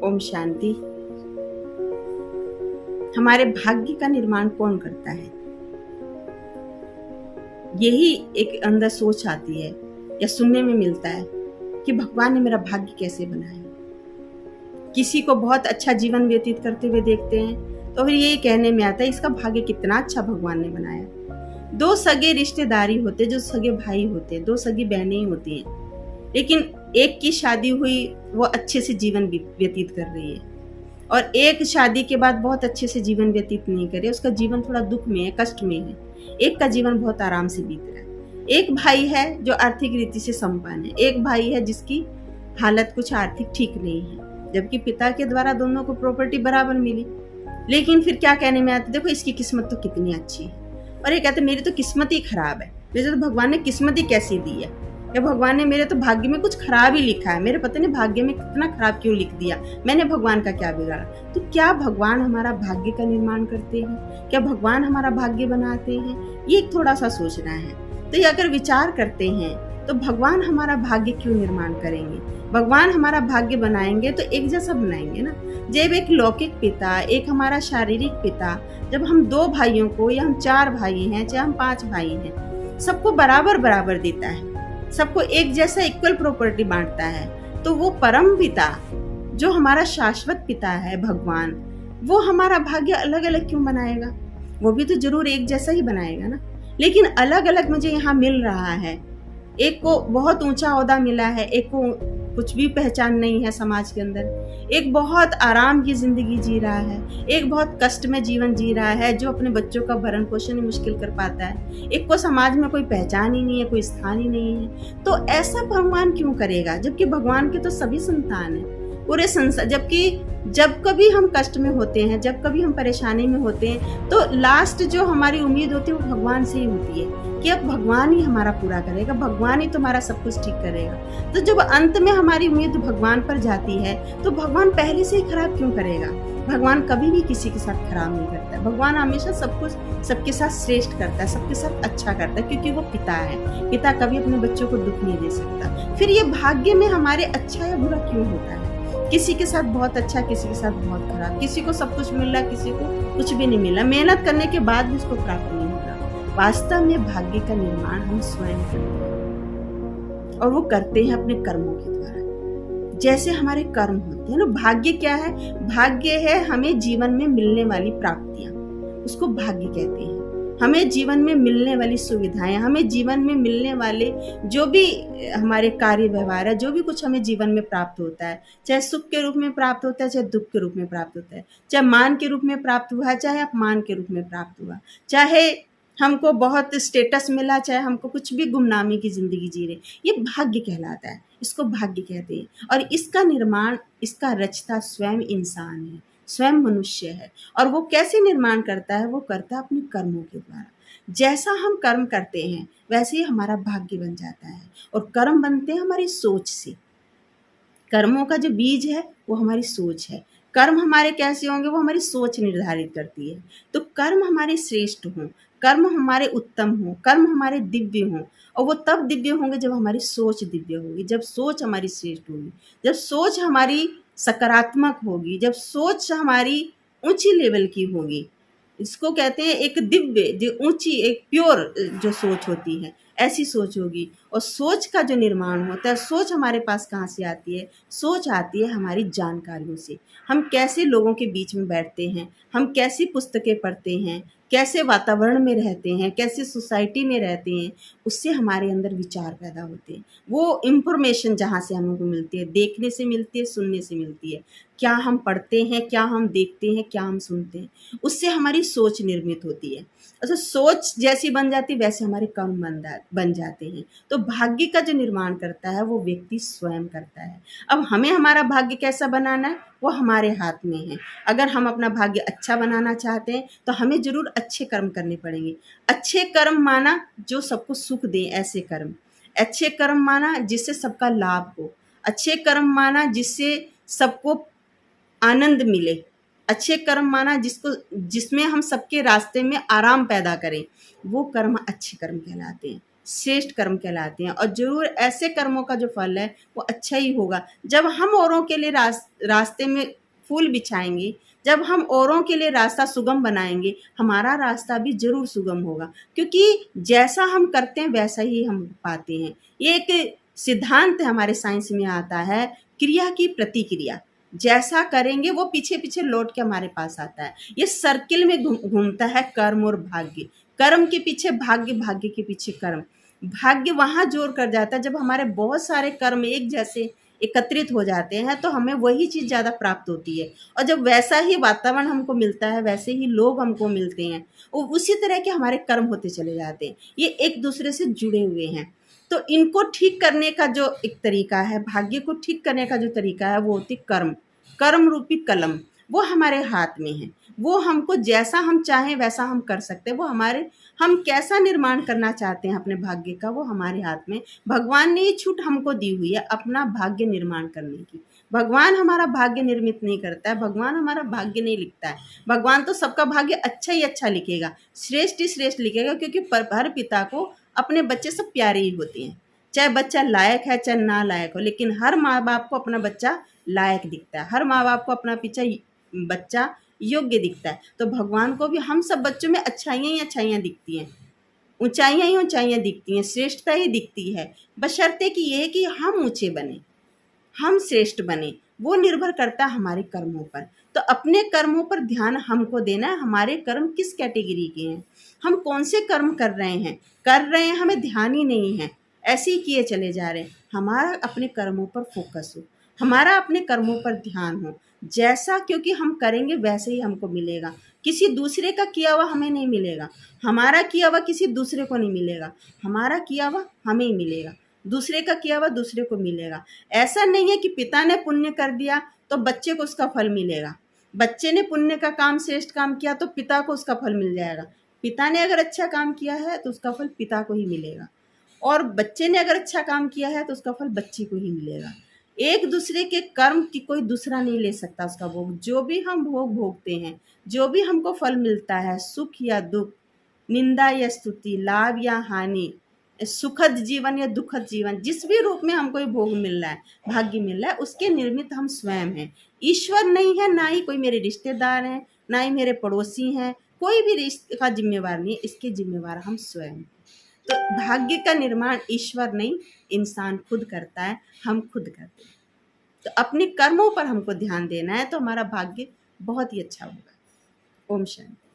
ओम शांति। हमारे भाग्य का निर्माण कौन करता है? यही एक अंदर सोच आती है या सुनने में मिलता है कि भगवान ने मेरा भाग्य कैसे बनाया। किसी को बहुत अच्छा जीवन व्यतीत करते हुए देखते हैं तो फिर यही कहने में आता है इसका भाग्य कितना अच्छा भगवान ने बनाया। दो सगे रिश्तेदारी होते, जो सगे भाई होते, दो सगी बहनें होती हैं, लेकिन एक की शादी हुई, वो अच्छे से जीवन व्यतीत कर रही है, और एक शादी के बाद बहुत अच्छे से जीवन व्यतीत नहीं करे, उसका जीवन थोड़ा दुख में है, कष्ट में है। एक का जीवन बहुत आराम से बीत रहा है। एक भाई है जो आर्थिक रीति से संपन्न है, एक भाई है जिसकी हालत कुछ आर्थिक ठीक नहीं है, जबकि पिता के द्वारा दोनों को प्रॉपर्टी बराबर मिली। लेकिन फिर क्या कहने में आता, देखो इसकी किस्मत तो कितनी अच्छी है, और ये कहते मेरी तो किस्मत ही खराब है, मुझे तो भगवान ने किस्मत ही कैसी दी है, या भगवान ने मेरे तो भाग्य में कुछ खराब ही लिखा है, मेरे पता नहीं भाग्य में कितना खराब क्यों लिख दिया, मैंने भगवान का क्या बिगाड़ा। तो क्या भगवान हमारा भाग्य का निर्माण करते हैं? क्या भगवान हमारा भाग्य बनाते हैं? ये थोड़ा सा सोचना है। तो ये अगर विचार करते हैं तो भगवान हमारा भाग्य क्यों निर्माण करेंगे? भगवान हमारा भाग्य बनाएंगे तो एक जैसा बनाएंगे ना। जब एक लौकिक पिता, एक हमारा शारीरिक पिता, जब हम दो भाइयों को, या हम 4 भाई हैं चाहे हम 5 भाई हैं, सबको बराबर बराबर देता है, सबको एक जैसा इक्वल प्रॉपर्टी बांटता है, तो वो परम पिता जो हमारा शाश्वत पिता है भगवान, वो हमारा भाग्य अलग अलग क्यों बनाएगा? वो भी तो जरूर एक जैसा ही बनाएगा ना। लेकिन अलग अलग मुझे यहाँ मिल रहा है। एक को बहुत ऊंचा ओहदा मिला है, एक को कुछ भी पहचान नहीं है समाज के अंदर, एक बहुत आराम की जिंदगी जी रहा है, एक बहुत कष्ट में जीवन जी रहा है जो अपने बच्चों का भरण पोषण ही मुश्किल कर पाता है, एक को समाज में कोई पहचान ही नहीं है, कोई स्थान ही नहीं है। तो ऐसा भगवान क्यों करेगा, जबकि भगवान के तो सभी संतान है, पूरे संसार। जबकि जब कभी हम कष्ट में होते हैं, जब कभी हम परेशानी में होते हैं, तो लास्ट जो हमारी उम्मीद होती है वो भगवान से ही होती है कि अब भगवान ही हमारा पूरा करेगा, भगवान ही तुम्हारा सब कुछ ठीक करेगा। तो जब अंत में हमारी उम्मीद भगवान पर जाती है तो भगवान पहले से ही खराब क्यों करेगा? भगवान कभी भी किसी के साथ खराब नहीं करता। भगवान हमेशा सब कुछ सबके साथ श्रेष्ठ करता है, सबके साथ अच्छा करता है, क्योंकि वो पिता है। पिता कभी अपने बच्चों को दुख नहीं दे सकता। फिर ये भाग्य में हमारे अच्छा या बुरा क्यों होता है? किसी के साथ बहुत अच्छा, किसी के साथ बहुत खराब, किसी को सब कुछ मिल रहा, किसी को कुछ भी नहीं मिला, मेहनत करने के बाद भी उसको प्राप्त नहीं होगा। वास्तव में भाग्य का निर्माण हम स्वयं करते हैं, और वो करते हैं अपने कर्मों के द्वारा। जैसे हमारे कर्म होते हैं ना, भाग्य क्या है? भाग्य है हमें जीवन में मिलने वाली प्राप्तियां, उसको भाग्य कहते हैं। हमें जीवन में मिलने वाली सुविधाएं, हमें जीवन में मिलने वाले जो भी हमारे कार्य व्यवहार है, जो भी कुछ हमें जीवन में प्राप्त होता है, चाहे सुख के रूप में प्राप्त होता है, चाहे दुख के रूप में प्राप्त होता है, चाहे मान के रूप में प्राप्त हुआ, चाहे अपमान के रूप में प्राप्त हुआ, चाहे हमको बहुत स्टेटस मिला, चाहे हमको कुछ भी गुमनामी की जिंदगी जी रहे, ये भाग्य कहलाता है, इसको भाग्य कहते हैं। और इसका निर्माण, इसका रचता स्वयं इंसान है, स्वयं मनुष्य है। और वो कैसे निर्माण करता है? वो करता है अपने कर्मों के द्वारा। जैसा हम कर्म करते हैं वैसे ही हमारा भाग्य बन जाता है, और कर्म बनते हैं हमारी सोच से। कर्मों का जो बीज है वो हमारी सोच है। कर्म हमारे कैसे होंगे वो हमारी सोच निर्धारित करती है। तो कर्म हमारे श्रेष्ठ हों, कर्म हमारे उत्तम हों, कर्म हमारे दिव्य हों, और वो तब दिव्य होंगे जब हमारी सोच दिव्य होगी, जब सोच हमारी श्रेष्ठ होगी, जब सोच हमारी सकारात्मक होगी, जब सोच हमारी ऊंची लेवल की होगी। इसको कहते हैं एक दिव्य, जो ऊंची, एक प्योर जो सोच होती है, ऐसी सोच होगी। और सोच का जो निर्माण होता है, सोच हमारे पास कहाँ से आती है? सोच आती है हमारी जानकारियों से। हम कैसे लोगों के बीच में बैठते हैं, हम कैसी पुस्तकें पढ़ते हैं, कैसे वातावरण में रहते हैं, कैसे सोसाइटी में रहते हैं, उससे हमारे अंदर विचार पैदा होते हैं। वो इन्फॉर्मेशन जहाँ से हमको मिलती है, देखने से मिलती है, सुनने से मिलती है। क्या हम पढ़ते हैं, क्या हम देखते हैं, क्या हम सुनते हैं, उससे हमारी सोच निर्मित होती है। अच्छा, सोच जैसी बन जाती वैसे हमारे कर्म बन जाते हैं। तो भाग्य का जो निर्माण करता है वो व्यक्ति स्वयं करता है। अब हमें हमारा भाग्य कैसा बनाना है वो हमारे हाथ में है। अगर हम अपना भाग्य अच्छा बनाना चाहते हैं तो हमें जरूर अच्छे कर्म करने पड़ेंगे। अच्छे कर्म माना जो सबको सुख दें, ऐसे कर्म। अच्छे कर्म माना जिससे सबका लाभ हो। अच्छे कर्म माना जिससे सबको आनंद मिले। अच्छे कर्म माना जिसमें हम सबके रास्ते में आराम पैदा करें, वो कर्म अच्छे कर्म कहलाते हैं। श्रेष्ठ कर्म कहलाते हैं। और जरूर ऐसे कर्मों का जो फल है वो अच्छा ही होगा। जब हम औरों के लिए रास्ते में फूल बिछाएंगे, जब हम औरों के लिए रास्ता सुगम बनाएंगे, हमारा रास्ता भी जरूर सुगम होगा, क्योंकि जैसा हम करते हैं वैसा ही हम पाते हैं। ये एक सिद्धांत हमारे साइंस में आता है, क्रिया की प्रतिक्रिया। जैसा करेंगे वो पीछे पीछे लौट के हमारे पास आता है। ये सर्किल में घूमता है कर्म और भाग्य। कर्म के पीछे भाग्य, भाग्य के पीछे कर्म। भाग्य वहां जोर कर जाता है जब हमारे बहुत सारे कर्म एक जैसे एकत्रित हो जाते हैं, तो हमें वही चीज ज्यादा प्राप्त होती है। और जब वैसा ही वातावरण हमको मिलता है, वैसे ही लोग हमको मिलते हैं, उसी तरह के हमारे कर्म होते चले जाते हैं। ये एक दूसरे से जुड़े हुए हैं। तो इनको ठीक करने का जो एक तरीका है, भाग्य को ठीक करने का जो तरीका है, वो होती कर्म। कर्म रूपी कलम वो हमारे हाथ में है। वो हमको जैसा हम चाहें वैसा हम कर सकते हैं। वो हम कैसा निर्माण करना चाहते हैं अपने भाग्य का, वो हमारे हाथ में। भगवान ने ये छूट हमको दी हुई है अपना भाग्य निर्माण करने की। भगवान हमारा भाग्य निर्मित नहीं करता है, भगवान हमारा भाग्य नहीं लिखता है। भगवान तो सबका भाग्य अच्छा ही अच्छा लिखेगा, श्रेष्ठ ही श्रेष्ठ लिखेगा, क्योंकि हर पिता को अपने बच्चे सब प्यारे ही होते हैं। चाहे बच्चा लायक है चाहे ना लायक हो, लेकिन हर माँ बाप को अपना बच्चा लायक दिखता है। हर माँ बाप को अपना बच्चा योग्य दिखता है। तो भगवान को भी हम सब बच्चों में अच्छाइयाँ ही अच्छाइयाँ दिखती हैं, ऊंचाइयाँ ही ऊंचाइयाँ दिखती हैं, श्रेष्ठता ही दिखती है। बशर्ते कि ये कि हम ऊंचे बने, हम श्रेष्ठ बने। वो निर्भर करता है हमारे कर्मों पर। तो अपने कर्मों पर ध्यान हमको देना है। हमारे कर्म किस कैटेगरी के हैं, हम कौन से कर्म कर रहे हैं, हमें ध्यान ही नहीं है, ऐसे ही किए चले जा रहे हैं। हमारा अपने कर्मों पर फोकस हो, हमारा अपने कर्मों पर ध्यान हो। जैसा क्योंकि हम करेंगे वैसे ही हमको मिलेगा। किसी दूसरे का किया हुआ हमें नहीं मिलेगा, हमारा किया हुआ किसी दूसरे को नहीं मिलेगा, हमारा किया हुआ हमें ही मिलेगा। दूसरे का किया हुआ दूसरे को मिलेगा। ऐसा नहीं है कि पिता ने पुण्य कर दिया तो बच्चे को उसका फल मिलेगा, बच्चे ने पुण्य का काम श्रेष्ठ काम किया तो पिता को उसका फल मिल जाएगा। पिता ने अगर अच्छा काम किया है तो उसका फल पिता को ही मिलेगा, और बच्चे ने अगर अच्छा काम किया है तो उसका फल बच्चे को ही मिलेगा। एक दूसरे के कर्म की कोई दूसरा नहीं ले सकता उसका भोग। जो भी हम भोग भोगते हैं, जो भी हमको फल मिलता है, सुख या दुख, निंदा या स्तुति, लाभ या हानि, सुखद जीवन या दुखद जीवन, जिस भी रूप में हमको ये भोग मिल रहा है, भाग्य मिल रहा है, उसके निर्मित हम स्वयं हैं। ईश्वर नहीं है, ना ही कोई मेरे रिश्तेदार हैं, ना ही मेरे पड़ोसी हैं, कोई भी रिश्ते का जिम्मेवार नहीं है, इसके जिम्मेवार हम स्वयं। तो भाग्य का निर्माण ईश्वर नहीं, इंसान खुद करता है, हम खुद करते हैं। तो अपने कर्मों पर हमको ध्यान देना है, तो हमारा भाग्य बहुत ही अच्छा होगा। ओम शांति।